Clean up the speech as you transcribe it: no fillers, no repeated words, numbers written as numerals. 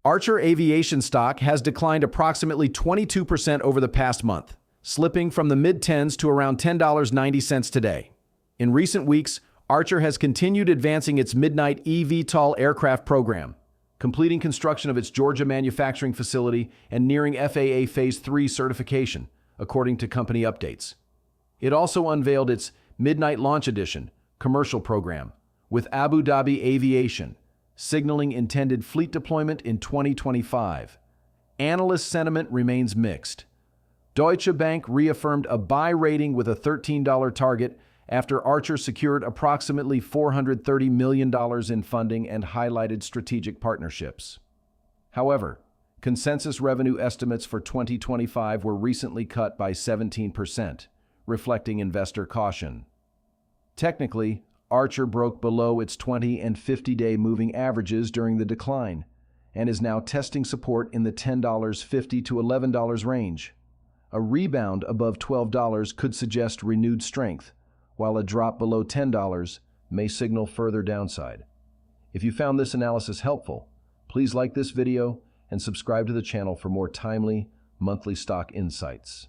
Archer Aviation stock has declined approximately 22% over the past month, slipping from the mid-10s to around $10.90 today. In recent weeks, Archer has continued advancing its Midnight eVTOL aircraft program, completing construction of its Georgia manufacturing facility and nearing FAA Phase 3 certification, according to company updates. It also unveiled its Midnight Launch Edition commercial program with Abu Dhabi Aviation, signaling intended fleet deployment in 2025. Analyst sentiment remains mixed. Deutsche Bank reaffirmed a buy rating with a $13 target after Archer secured approximately $430 million in funding and highlighted strategic partnerships. However, consensus revenue estimates for 2025 were recently cut by 17%, reflecting investor caution. Technically, Archer broke below its 20 and 50-day moving averages during the decline and is now testing support in the $10.50 to $11 range. A rebound above $12 could suggest renewed strength, while a drop below $10 may signal further downside. If you found this analysis helpful, please like this video and subscribe to the channel for more timely, monthly stock insights.